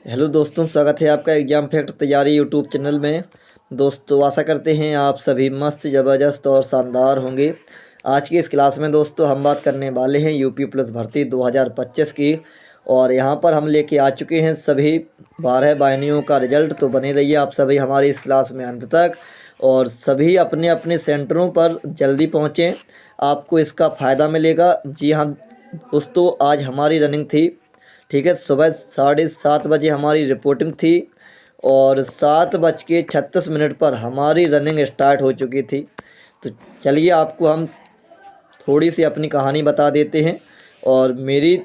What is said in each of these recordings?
Hello दोस्तों, स्वागत है आपका एग्ज़ाम फैक्ट तैयारी यूट्यूब चैनल में। दोस्तों आशा करते हैं आप सभी मस्त ज़बरदस्त और शानदार होंगे। आज की इस क्लास में दोस्तों हम बात करने वाले हैं यूपी प्लस भर्ती 2025 की। और यहाँ पर हम लेके आ चुके हैं सभी 12 वाहिनियों का रिजल्ट। तो बने रहिए आप सभी हमारी इस क्लास में अंत तक, और सभी अपने अपने सेंटरों पर जल्दी पहुँचें, आपको इसका फ़ायदा मिलेगा। जी हाँ दोस्तों, आज हमारी रनिंग थी, ठीक है। सुबह 7:30 बजे हमारी रिपोर्टिंग थी और 7:36 पर हमारी रनिंग स्टार्ट हो चुकी थी। तो चलिए आपको हम थोड़ी सी अपनी कहानी बता देते हैं और मेरी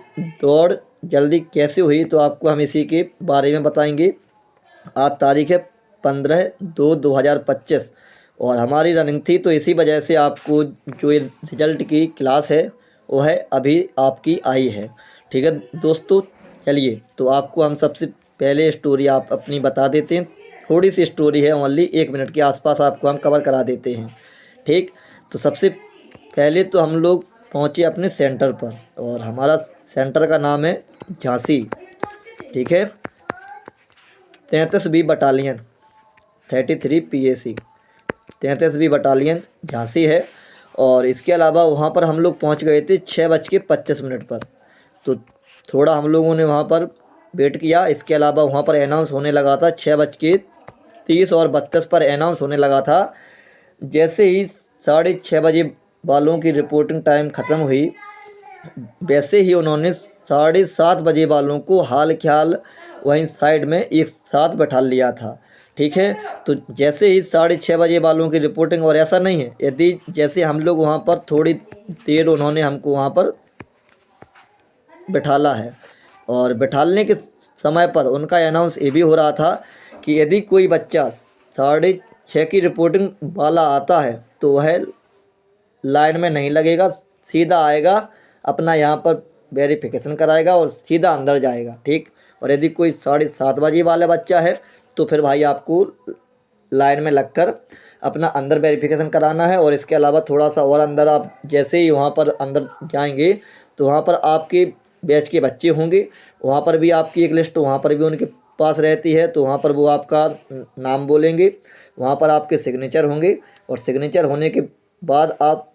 दौड़ जल्दी कैसे हुई तो आपको हम इसी के बारे में बताएंगे। आज तारीख है 15/2/2025 और हमारी रनिंग थी, तो इसी वजह से आपको जो ये रिजल्ट की क्लास है वो है अभी आपकी आई है, ठीक है दोस्तों। चलिए तो आपको हम सबसे पहले स्टोरी आप अपनी बता देते हैं। थोड़ी सी स्टोरी है, ओनली 1 मिनट के आसपास आपको हम कवर करा देते हैं, ठीक। तो सबसे पहले तो हम लोग पहुँचे अपने सेंटर पर और हमारा सेंटर का नाम है झांसी, ठीक है। 33 बटालियन 33 PAC 33 बटालियन झांसी है। और इसके अलावा वहाँ पर हम लोग पहुँच गए थे 6:25 पर। तो थोड़ा हम लोगों ने वहाँ पर वेट किया। इसके अलावा वहाँ पर अनाउंस होने लगा था 6:30 और 32 पर अनाउंस होने लगा था। जैसे ही 6:30 वालों की रिपोर्टिंग टाइम ख़त्म हुई, वैसे ही उन्होंने 7:30 वालों को हाल ख्याल वहीं साइड में एक साथ बैठा लिया था, ठीक है। तो जैसे ही 6:30 वालों की रिपोर्टिंग, और ऐसा नहीं है, यदि जैसे हम लोग वहाँ पर थोड़ी देर उन्होंने हमको वहाँ पर बैठाला है और बैठालने के समय पर उनका अनाउंस ये भी हो रहा था कि यदि कोई बच्चा 6:30 की रिपोर्टिंग वाला आता है तो वह लाइन में नहीं लगेगा, सीधा आएगा, अपना यहाँ पर वेरिफिकेशन कराएगा और सीधा अंदर जाएगा, ठीक। और यदि कोई 7:30 वाला बच्चा है तो फिर भाई आपको लाइन में लगकर अपना अंदर वेरिफिकेशन कराना है। और इसके अलावा थोड़ा सा और अंदर आप जैसे ही वहाँ पर अंदर जाएंगे तो वहाँ पर आपके बैच के बच्चे होंगे, वहाँ पर भी आपकी एक लिस्ट वहाँ पर भी उनके पास रहती है। तो वहाँ पर वो आपका नाम बोलेंगे, वहाँ पर आपके सिग्नेचर होंगे और सिग्नेचर होने के बाद आप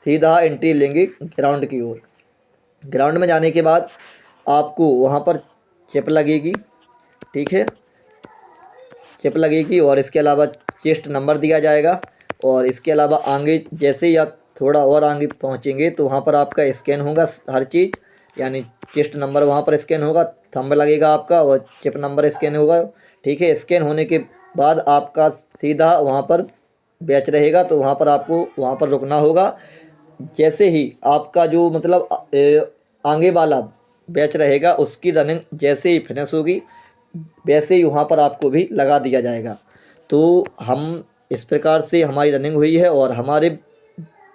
सीधा एंट्री लेंगे ग्राउंड की ओर। ग्राउंड में जाने के बाद आपको वहाँ पर चिप लगेगी, ठीक है, चिप लगेगी। और इसके अलावा चेस्ट नंबर दिया जाएगा। और इसके अलावा आगे जैसे ही आप थोड़ा और आगे पहुँचेंगे तो वहाँ पर आपका स्कैन होगा हर चीज़, यानी चेस्ट नंबर वहाँ पर स्कैन होगा, थंब लगेगा आपका और चिप नंबर स्कैन होगा, ठीक है। स्कैन होने के बाद आपका सीधा वहाँ पर बैच रहेगा, तो वहाँ पर आपको वहाँ पर रुकना होगा। जैसे ही आपका जो मतलब आगे वाला बैच रहेगा उसकी रनिंग जैसे ही फिनिश होगी वैसे ही वहाँ पर आपको भी लगा दिया जाएगा। तो हम इस प्रकार से हमारी रनिंग हुई है और हमारे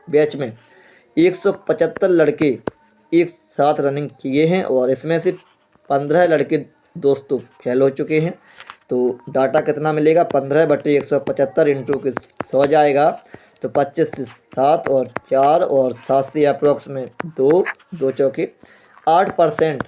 बैच में 175 लड़के एक साथ रनिंग किए हैं और इसमें से 15 लड़के दोस्तों फेल हो चुके हैं। तो डाटा कितना मिलेगा, 15/175 इंटू के 100 जाएगा, तो 25 से 7 और 4 और 7 से अप्रोक्स में 2 2 चौके 8%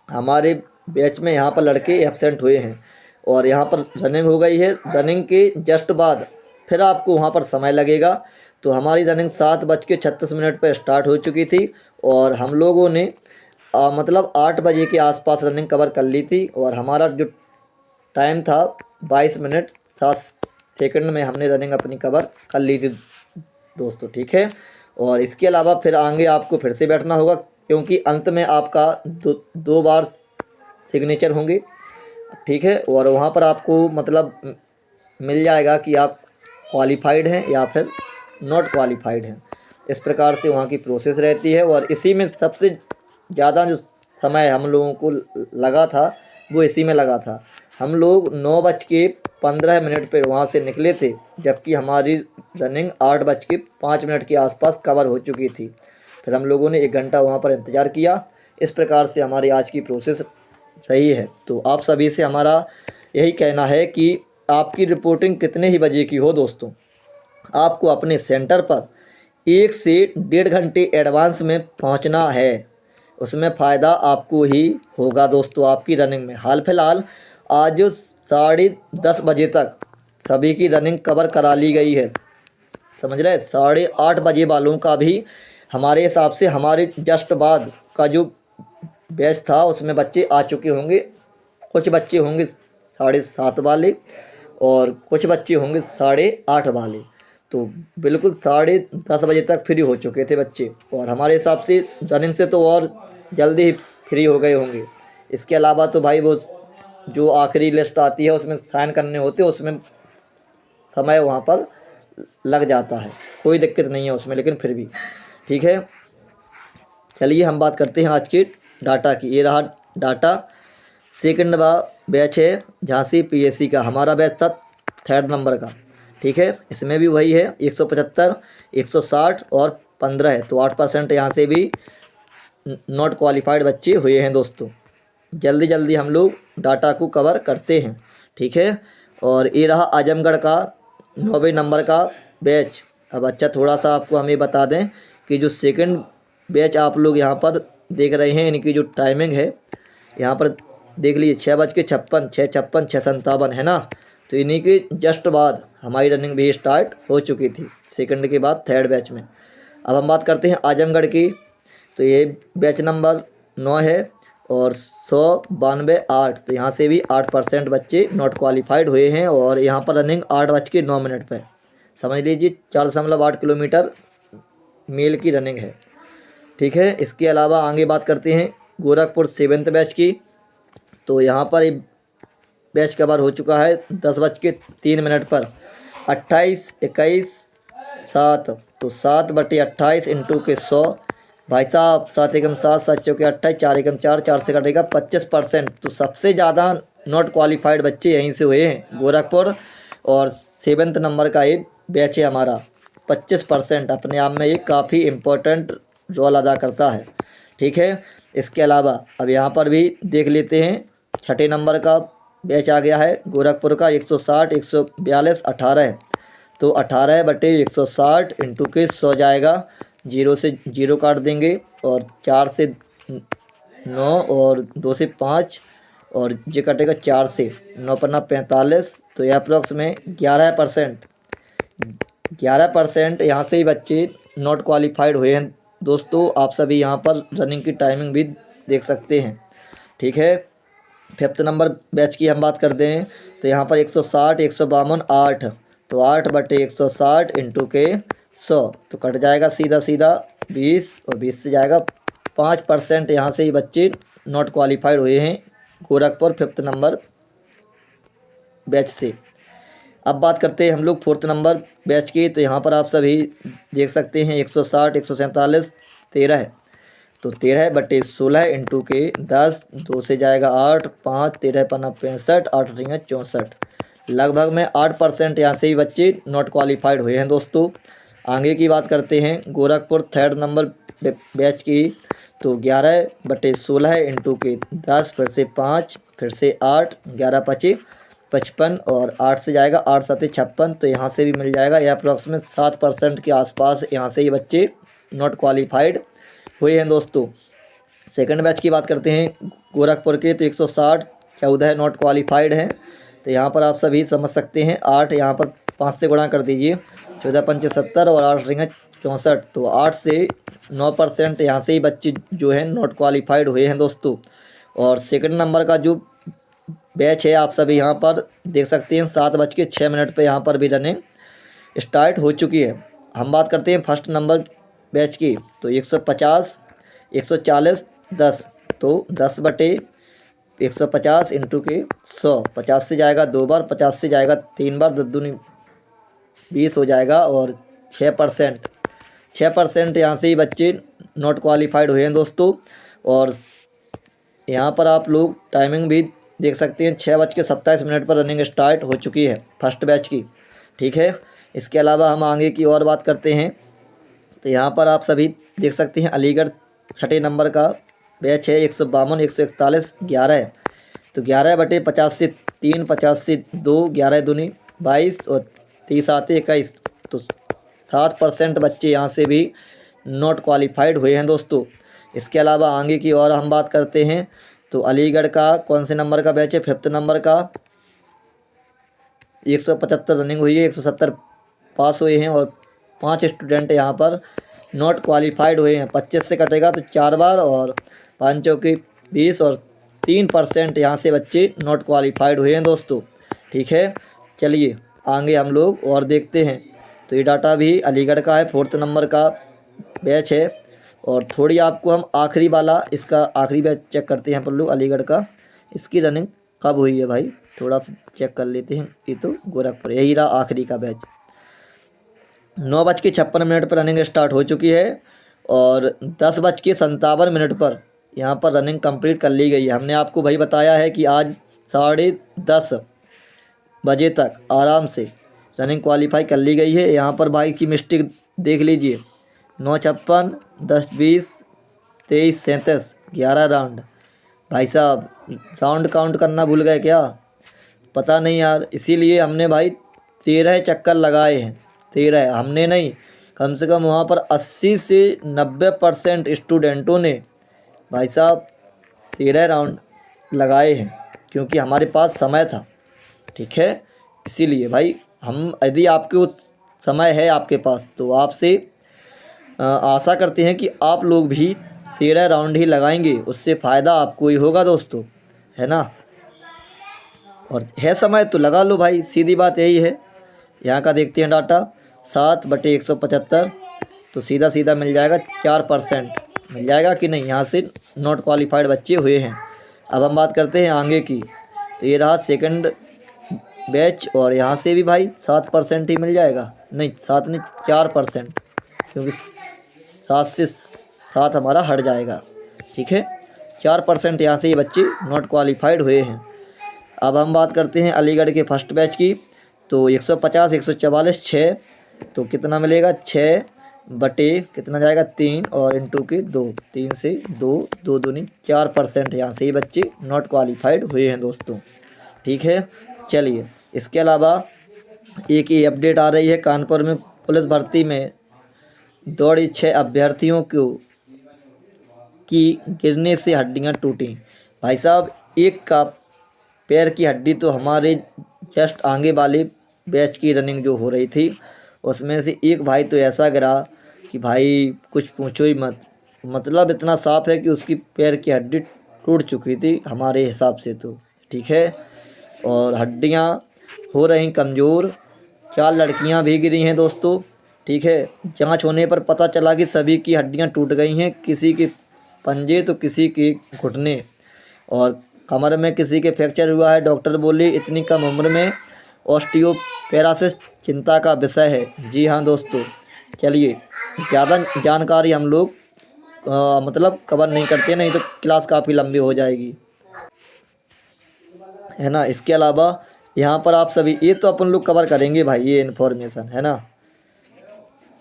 हमारे बैच में यहाँ पर लड़के एब्सेंट हुए हैं। और यहाँ पर रनिंग हो गई है। रनिंग के जस्ट बाद फिर आपको वहाँ पर समय लगेगा। तो हमारी रनिंग 7:36 पर स्टार्ट हो चुकी थी और हम लोगों ने मतलब 8 बजे के आसपास रनिंग कवर कर ली थी और हमारा जो टाइम था 22 मिनट 7 सेकंड में हमने रनिंग अपनी कवर कर ली थी दोस्तों, ठीक है। और इसके अलावा फिर आगे आपको फिर से बैठना होगा क्योंकि अंत में आपका दो बार सिग्नेचर होंगे, ठीक है। और वहाँ पर आपको मतलब मिल जाएगा कि आप क्वालिफाइड हैं या फिर नॉट क्वालिफाइड हैं। इस प्रकार से वहाँ की प्रोसेस रहती है। और इसी में सबसे ज़्यादा जो समय हम लोगों को लगा था वो इसी में लगा था। हम लोग 9:15 पर वहाँ से निकले थे, जबकि हमारी रनिंग 8:05 के आसपास कवर हो चुकी थी। फिर हम लोगों ने 1 घंटा वहाँ पर इंतज़ार किया। इस प्रकार से हमारी आज की प्रोसेस रही है। तो आप सभी से हमारा यही कहना है कि आपकी रिपोर्टिंग कितने ही बजे की हो दोस्तों, आपको अपने सेंटर पर 1 से 1.5 घंटे एडवांस में पहुंचना है। उसमें फ़ायदा आपको ही होगा दोस्तों आपकी रनिंग में। हाल फिलहाल आज 10:30 बजे तक सभी की रनिंग कवर करा ली गई है, समझ रहे। 8:30 बजे वालों का भी हमारे हिसाब से हमारे जस्ट बाद का जो बैच था उसमें बच्चे आ चुके होंगे। कुछ बच्चे होंगे 7:30 वाले और कुछ बच्चे होंगे 8:30 वाले। तो बिल्कुल 10:30 बजे तक फ्री हो चुके थे बच्चे, और हमारे हिसाब से रनिंग से तो और जल्दी ही फ्री हो गए होंगे। इसके अलावा तो भाई वो जो आखिरी लिस्ट आती है उसमें साइन करने होते हैं, उसमें समय वहाँ पर लग जाता है, कोई दिक्कत नहीं है उसमें, लेकिन फिर भी ठीक है। चलिए हम बात करते हैं आज की डाटा की। ये रहा डाटा। सेकंड बैच है झांसी पीएससी का, हमारा बैच था 3rd नंबर का, ठीक है। इसमें भी वही है 175, 160 और 15 है, तो 8% यहाँ से भी नॉट क्वालिफाइड बच्चे हुए हैं दोस्तों। जल्दी जल्दी हम लोग डाटा को कवर करते हैं, ठीक है। और ये रहा आजमगढ़ का 9वें नंबर का बैच। अब अच्छा थोड़ा सा आपको हमें बता दें कि जो सेकंड बैच आप लोग यहाँ पर देख रहे हैं, इनकी जो टाइमिंग है यहाँ पर देख लीजिए, 6:56, 6:56, 6:57 है ना। तो इन्हीं के जस्ट बाद हमारी रनिंग भी स्टार्ट हो चुकी थी सेकंड के बाद 3rd बैच में। अब हम बात करते हैं आजमगढ़ की। तो ये बैच नंबर 9 है और 192-8, तो यहाँ से भी 8% बच्चे नॉट क्वालिफाइड हुए हैं। और यहाँ पर रनिंग 8:09 पर, समझ लीजिए 4.8 किलोमीटर मील की रनिंग है, ठीक है। इसके अलावा आगे बात करते हैं गोरखपुर 7th बैच की। तो यहाँ पर बैच कवर हो चुका है 10:03 पर, 28, 21, 7, तो 7/28 इंटू के 100 भाई साहब, 7 एकम 7, 7 चौके 28, 4 एकम 4, 4 से कटेगा 25%। तो सबसे ज़्यादा नॉट क्वालिफाइड बच्चे यहीं से हुए हैं गोरखपुर, और 7th नंबर का ये बैच है हमारा। 25% अपने आप में ये काफ़ी इम्पोर्टेंट रोल अदा करता है, ठीक है। इसके अलावा अब यहाँ पर भी देख लेते हैं 6ठे नंबर का बैच आ गया है गोरखपुर का। 160, 142, 18 है, तो 18/160 इंटू के 100 जाएगा, 0 से 0 काट देंगे, और 4 से 9 और 2 से 5 और जे कटेगा 4 से 9 पन्ना 45, तो यह अप्रॉक्स में 11% यहाँ से ही बच्चे नॉट क्वालिफाइड हुए हैं दोस्तों। आप सभी यहाँ पर रनिंग की टाइमिंग भी देख सकते हैं, ठीक है। 5th नंबर बैच की हम बात करते हैं। तो यहाँ पर 160, 152, 8, तो 8/160 इंटू के 100, तो कट जाएगा सीधा सीधा 20, और 20 से जाएगा 5%। यहाँ से ही बच्चे नॉट क्वालिफाइड हुए हैं गोरखपुर 5th नंबर बैच से। अब बात करते हैं हम लोग 4th नंबर बैच की। तो यहाँ पर आप सभी देख सकते हैं 160, 147, 13 है, तो 13/16 इंटू के 10, 2 से जाएगा 8, 5, 13 पन्ना 65, 8 64, लगभग में 8% यहाँ से ही बच्चे नॉट क्वालिफाइड हुए हैं दोस्तों। आगे की बात करते हैं गोरखपुर 3rd नंबर बैच की। तो 11/16 इंटू के 10, फिर से 5, फिर से 8, 11×5 = 55, और 8 से जाएगा 8×7 = 56, तो यहाँ से भी मिल जाएगा। यह अप्रॉक्सीमेट 7% के आसपास यहाँ से ही बच्चे नॉट क्वालिफाइड हुए हैं दोस्तों। सेकंड बैच की बात करते हैं गोरखपुर के। तो 160, 14 नॉट क्वालिफाइड हैं। तो यहाँ पर आप सभी समझ सकते हैं 8 यहाँ पर 5 से गुणा कर दीजिए, 14×5 = 70 और 8 × 64, तो 8 से 9% यहाँ से ही बच्चे जो हैं नॉट क्वालिफाइड हुए हैं दोस्तों। और सेकंड नंबर का जो बैच है आप सभी यहाँ पर देख सकते हैं 7:06 पर यहाँ पर भी रनिंग स्टार्ट हो चुकी है। हम बात करते हैं फर्स्ट नंबर बैच की। तो 150, 140, 10, तो 10/150 इंटू के 100, 50 से जाएगा 2 बार, 50 से जाएगा 3 बार, 10 दूनी 20 हो जाएगा, और 6% यहाँ से ही बच्चे नॉट क्वालिफाइड हुए हैं दोस्तों। और यहाँ पर आप लोग टाइमिंग भी देख सकते हैं 6:27 पर रनिंग स्टार्ट हो चुकी है फर्स्ट बैच की, ठीक है। इसके अलावा हम आगे की और बात करते हैं। तो यहाँ पर आप सभी देख सकते हैं अलीगढ़ 6ठे नंबर का बैच है। 152, 141, 11 है, तो 11/50 से 3, 50 से 2, 11 दूनी 22 और 30 आते 21, तो 7% बच्चे यहाँ से भी नॉट क्वालिफाइड हुए हैं दोस्तों। इसके अलावा आगे की और हम बात करते हैं तो अलीगढ़ का कौन से नंबर का बैच है, 5th नंबर का। 175 रनिंग हुई है, 170 पास हुए हैं और 5 स्टूडेंट यहाँ पर नॉट क्वालिफाइड हुए हैं। 25 से कटेगा तो 4 बार और 5 चौकी 20 और 3% यहाँ से बच्चे नॉट क्वालिफाइड हुए हैं दोस्तों। ठीक है, चलिए आगे हम लोग और देखते हैं। तो ये डाटा भी अलीगढ़ का है, 4th नंबर का बैच है। और थोड़ी आपको हम आखिरी वाला इसका आखिरी बैच चेक करते हैं अपन लोग अलीगढ़ का। इसकी रनिंग कब हुई है भाई, थोड़ा सा चेक कर लेते हैं। ये तो गोरखपुर, यही रहा आखिरी का बैच। 9:56 पर रनिंग स्टार्ट हो चुकी है और 10:57 पर यहाँ पर रनिंग कंप्लीट कर ली गई है। हमने आपको भाई बताया है कि आज 10:30 बजे तक आराम से रनिंग क्वालिफाई कर ली गई है। यहाँ पर भाई की मिस्टेक देख लीजिए, 9:56, 10:20, 23, 37, 11 राउंड। भाई साहब राउंड काउंट करना भूल गए क्या, पता नहीं यार। इसीलिए हमने भाई 13 चक्कर लगाए हैं। 13 हमने नहीं, कम से कम वहाँ पर 80 से 90% स्टूडेंटों ने भाई साहब 13 राउंड लगाए हैं, क्योंकि हमारे पास समय था। ठीक है, इसीलिए भाई हम यदि आपके उस समय है आपके पास तो आपसे आशा करते हैं कि आप लोग भी 13 राउंड ही लगाएंगे, उससे फ़ायदा आपको ही होगा दोस्तों, है ना। और है समय तो लगा लो भाई, सीधी बात यही है। यहाँ का देखते हैं डाटा, 7/175 तो सीधा सीधा मिल जाएगा 4% मिल जाएगा कि नहीं, यहाँ से नॉट क्वालिफाइड बच्चे हुए हैं। अब हम बात करते हैं आगे की। तो ये रहा सेकंड बैच और यहाँ से भी भाई 7% ही मिल जाएगा, नहीं 7 नहीं 4%, क्योंकि 7 से 7 हमारा हट जाएगा। ठीक है, 4% यहाँ से ये बच्चे नॉट क्वालिफाइड हुए हैं। अब हम बात करते हैं अलीगढ़ के फर्स्ट बैच की। तो 150, 144, 6 तो कितना मिलेगा, 6 बटे कितना जाएगा 3 और इंटू के 2, 3 से 2, 2 दूनी 4% यहाँ से ये बच्चे नॉट क्वालिफाइड हुए हैं दोस्तों। ठीक है, चलिए इसके अलावा एक ये अपडेट आ रही है, कानपुर में पुलिस भर्ती में दौड़ी 6 अभ्यर्थियों को की गिरने से हड्डियां टूटी। भाई साहब एक का पैर की हड्डी तो हमारे जस्ट आगे वाले बैच की रनिंग जो हो रही थी उसमें से एक भाई तो ऐसा गिरा कि भाई कुछ पूछो ही मत। मतलब इतना साफ है कि उसकी पैर की हड्डी टूट चुकी थी हमारे हिसाब से तो। ठीक है, और हड्डियां हो रही कमज़ोर। 4 लड़कियां भी गिरी हैं दोस्तों। ठीक है, जांच होने पर पता चला कि सभी की हड्डियां टूट गई हैं, किसी के पंजे तो किसी के घुटने और कमर में किसी के फ्रैक्चर हुआ है। डॉक्टर बोले इतनी कम उम्र में ऑस्टियोपेरासिस चिंता का विषय है। जी हाँ दोस्तों, चलिए ज़्यादा जानकारी हम लोग मतलब कवर नहीं करते, नहीं तो क्लास काफ़ी लंबी हो जाएगी, है ना। इसके अलावा यहाँ पर आप सभी ये तो अपन लोग कवर करेंगे भाई, ये इन्फॉर्मेशन है ना।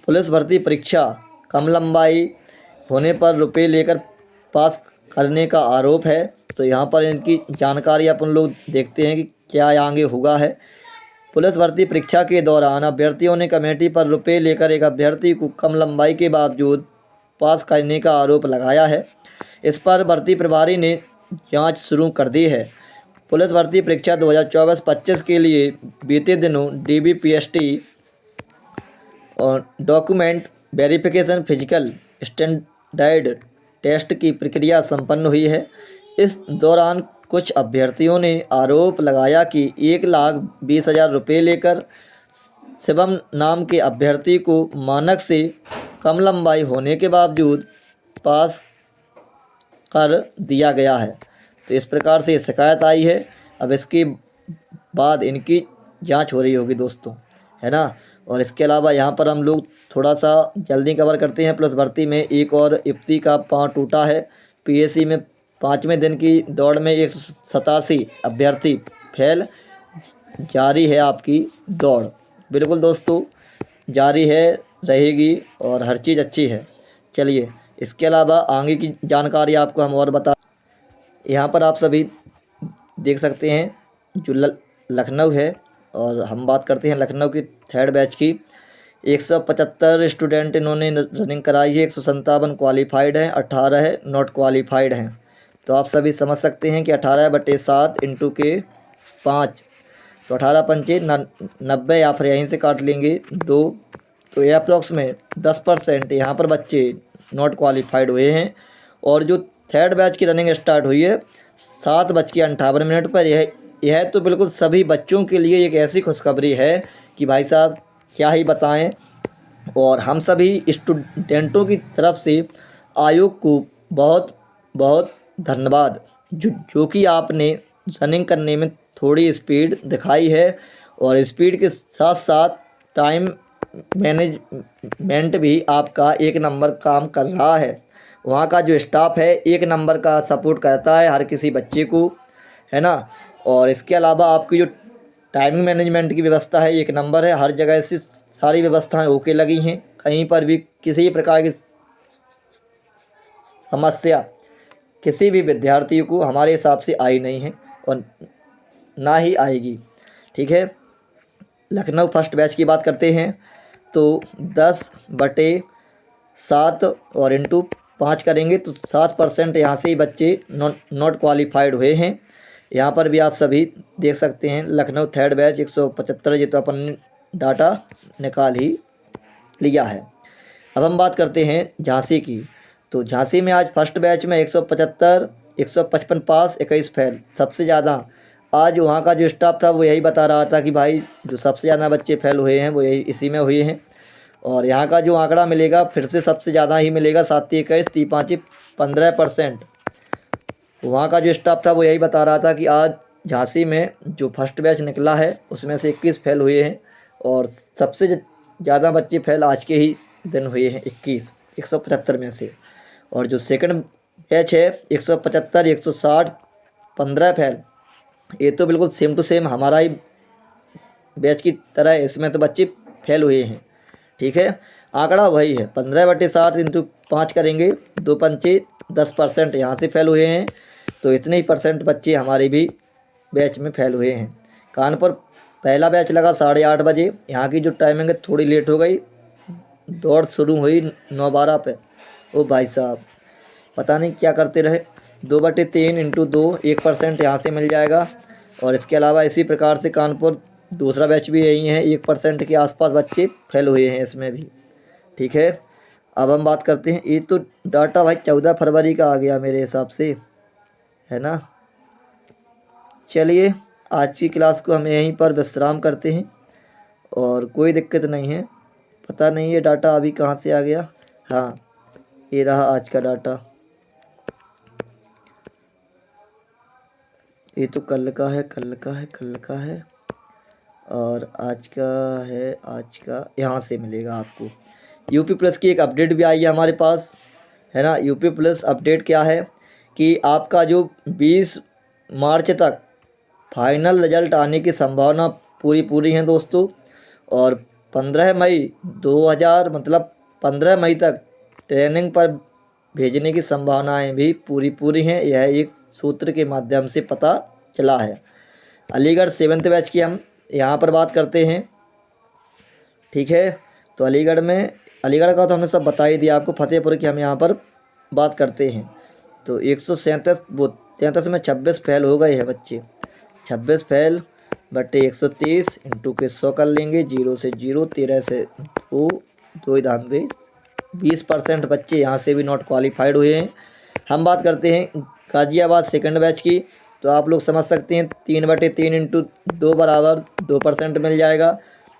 पुलिस भर्ती परीक्षा कम लंबाई होने पर रुपए लेकर पास करने का आरोप है। तो यहाँ पर इनकी जानकारी अपन लोग देखते हैं कि क्या आगे हुआ है। पुलिस भर्ती परीक्षा के दौरान अभ्यर्थियों ने कमेटी पर रुपए लेकर एक अभ्यर्थी को कम लंबाई के बावजूद पास करने का आरोप लगाया है। इस पर भर्ती प्रभारी ने जांच शुरू कर दी है। पुलिस भर्ती परीक्षा 2024-25 के लिए बीते दिनों DBPST और document verification physical standard test की प्रक्रिया संपन्न हुई है। इस दौरान कुछ अभ्यर्थियों ने आरोप लगाया कि 1,20,000 रुपये लेकर शिवम नाम के अभ्यर्थी को मानक से कम लंबाई होने के बावजूद पास कर दिया गया है। तो इस प्रकार से शिकायत आई है। अब इसके बाद इनकी जांच हो रही होगी दोस्तों, है ना। और इसके अलावा यहाँ पर हम लोग थोड़ा सा जल्दी कवर करते हैं। पुलिस भर्ती में एक और युवती का पाँव टूटा है। PSC में 5वें दिन की दौड़ में 187 अभ्यर्थी फेल। जारी है आपकी दौड़, बिल्कुल दोस्तों जारी है, रहेगी और हर चीज़ अच्छी है। चलिए इसके अलावा आगे की जानकारी आपको हम और बता, यहाँ पर आप सभी देख सकते हैं जो लखनऊ है। और हम बात करते हैं लखनऊ की 3rd बैच की। 175 स्टूडेंट इन्होंने रनिंग कराई है, 157 क्वालिफाइड हैं, 18 नॉट क्वालिफाइड हैं। तो आप सभी समझ सकते हैं कि 18/7 इंटू के 5, तो 18×5 = 90, या फिर यहीं से काट लेंगे 2। तो ये अप्रॉक्स में 10% यहाँ पर बच्चे नॉट क्वालिफाइड हुए हैं। और जो थर्ड बैच की रनिंग स्टार्ट हुई है 7:58 पर, यह तो बिल्कुल सभी बच्चों के लिए एक ऐसी खुशखबरी है कि भाई साहब क्या ही बताएं। और हम सभी स्टूडेंटों की तरफ से आयोग को बहुत बहुत धन्यवाद, जो कि आपने रनिंग करने में थोड़ी स्पीड दिखाई है। और स्पीड के साथ साथ टाइम मैनेजमेंट भी आपका एक नंबर काम कर रहा है। वहाँ का जो स्टाफ है एक नंबर का सपोर्ट करता है हर किसी बच्चे को, है ना। और इसके अलावा आपकी जो टाइमिंग मैनेजमेंट की व्यवस्था है एक नंबर है। हर जगह से सारी व्यवस्थाएं ओके लगी हैं, कहीं पर भी किसी प्रकार की समस्या किसी भी विद्यार्थी को हमारे हिसाब से आई नहीं है और ना ही आएगी। ठीक है, लखनऊ फर्स्ट बैच की बात करते हैं तो 10/7 और इंटू 5 करेंगे तो 7% यहाँ से ही बच्चे नॉट क्वालिफाइड हुए हैं। यहाँ पर भी आप सभी देख सकते हैं लखनऊ थर्ड बैच 175, ये तो अपन ने डाटा निकाल ही लिया है। अब हम बात करते हैं झांसी की। तो झांसी में आज फर्स्ट बैच में 175, 155 पास, 21 फेल, सबसे ज़्यादा। आज वहाँ का जो स्टाफ था वो यही बता रहा था कि भाई जो सबसे ज़्यादा बच्चे फेल हुए हैं वो यही इसी में हुए हैं। और यहाँ का जो आंकड़ा मिलेगा फिर से सबसे ज़्यादा ही मिलेगा, 7/21, 3/5, 15%। वहाँ का जो स्टाफ था वो यही बता रहा था कि आज झांसी में जो फर्स्ट बैच निकला है उसमें से 21 फेल हुए हैं और सबसे ज़्यादा बच्चे फेल आज के ही दिन हुए हैं, 21, 175 में से। और जो सेकंड बैच है 175, 160, 15 फेल, ये तो बिल्कुल सेम टू सेम हमारा ही बैच की तरह है, इसमें तो बच्चे फेल हुए हैं। ठीक है, आंकड़ा वही है, 15/7 इंटू 5 करेंगे, 2×5 10% यहाँ से फेल हुए हैं। तो इतने ही परसेंट बच्चे हमारे भी बैच में फेल हुए हैं। कानपुर पहला बैच लगा 8:30 बजे, यहाँ की जो टाइमिंग है थोड़ी लेट हो गई, दौड़ शुरू हुई 9:12 पे। ओ भाई साहब पता नहीं क्या करते रहे। 2/3 इंटू 2, 1% यहाँ से मिल जाएगा। और इसके अलावा इसी प्रकार से कानपुर दूसरा बैच भी यही है, 1% के आसपास बच्चे फेल हुए हैं इसमें भी। ठीक है, अब हम बात करते हैं, ये तो डाटा भाई 14 फरवरी का आ गया मेरे हिसाब से, है ना। चलिए आज की क्लास को हम यहीं पर विश्राम करते हैं और कोई दिक्कत नहीं है। पता नहीं ये डाटा अभी कहाँ से आ गया। हाँ, ये रहा आज का डाटा। ये तो कल का है, कल का है और आज का है, आज का यहाँ से मिलेगा आपको। यूपी प्लस की एक अपडेट भी आई है हमारे पास, है ना। यूपी प्लस अपडेट क्या है कि आपका जो 20 मार्च तक फाइनल रिजल्ट आने की संभावना पूरी है दोस्तों। और 15 मई 15 मई तक ट्रेनिंग पर भेजने की संभावनाएं भी पूरी हैं। यह एक सूत्र के माध्यम से पता चला है। अलीगढ़ 7th बैच की हम यहाँ पर बात करते हैं। ठीक है, तो अलीगढ़ का तो हमने सब बता ही दिया आपको। फतेहपुर की हम यहाँ पर बात करते हैं तो 137 में 26 फेल हो गए हैं बच्चे। 26 फेल बटे 130 इंटू के 100 कर लेंगे, 0 से 0, 13 से 2, 2 20% बच्चे यहाँ से भी नॉट क्वालिफाइड हुए हैं। हम बात करते हैं गाजियाबाद सेकंड बैच की, तो आप लोग समझ सकते हैं 3/3 इंटू 2 बराबर 2% मिल जाएगा।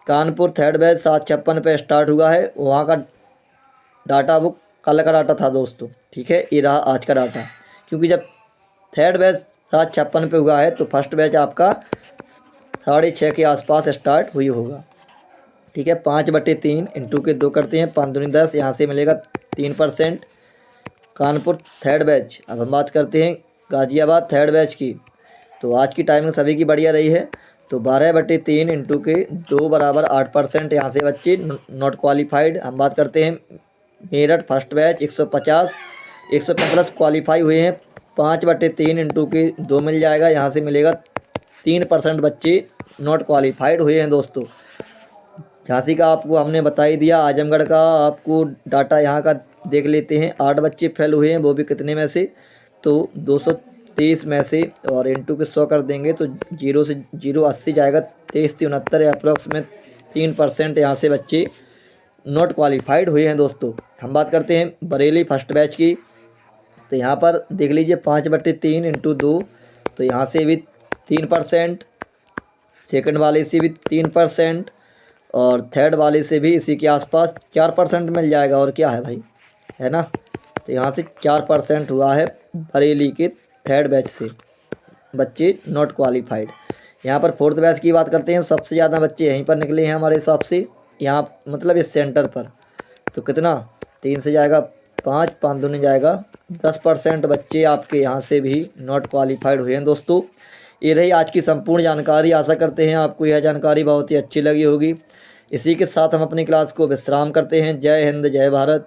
कानपुर थर्ड बैच 7:56 पे स्टार्ट हुआ है, वहाँ का डाटा वो कल का डाटा था दोस्तों। ठीक है, ये रहा आज का डाटा, क्योंकि जब थर्ड बैच 7:56 पे हुआ है तो फर्स्ट बैच आपका 6:30 के आसपास स्टार्ट हुई होगा। ठीक है, 5/3 इंटू के 2 करते हैं, 5×2 10, यहाँ से मिलेगा 3%। Kanpur third batch. अब हम बात करते हैं गाजियाबाद थर्ड बैच की, तो आज की टाइमिंग सभी की बढ़िया रही है। तो 12/3 इंटू के 2 बराबर 8%, यहाँ से बच्चे नॉट क्वालिफाइड। हम बात करते हैं मेरठ फर्स्ट बैच 150, 150 क्वालिफाई हुए हैं, 5/3 इंटू के 2 मिल जाएगा, यहाँ से मिलेगा 3% बच्चे नॉट क्वालिफाइड हुए हैं दोस्तों। झांसी का आपको हमने बता ही दिया। आजमगढ़ का आपको डाटा यहाँ का देख लेते हैं। 8 बच्चे फेल हुए हैं, वो भी कितने में से, तो 223 में से, और इंटू के 100 कर देंगे तो 0 से 0 80 जाएगा, 23 अप्रॉक्स में 3% यहाँ से बच्चे नॉट क्वालिफाइड हुए हैं दोस्तों। हम बात करते हैं बरेली फर्स्ट बैच की, तो यहाँ पर देख लीजिए 5/3 इंटू 2, तो यहाँ से भी 3%, सेकंड वाले से भी 3%, और थर्ड वाले से भी इसी के आसपास 4% मिल जाएगा। और क्या है भाई, है ना। तो यहाँ से 4% हुआ है बरेली के थर्ड बैच से बच्चे नॉट क्वालिफाइड। यहाँ पर फोर्थ बैच की बात करते हैं, सबसे ज़्यादा बच्चे यहीं पर निकले हैं हमारे हिसाब से, यहाँ मतलब इस सेंटर पर। तो कितना, 3 से जाएगा 5, 5 दूनी जाएगा 10% बच्चे आपके यहाँ से भी नॉट क्वालिफाइड हुए हैं दोस्तों। ये रही आज की संपूर्ण जानकारी। आशा करते हैं आपको यह जानकारी बहुत ही अच्छी लगी होगी। इसी के साथ हम अपनी क्लास को विश्राम करते हैं। जय हिंद, जय भारत।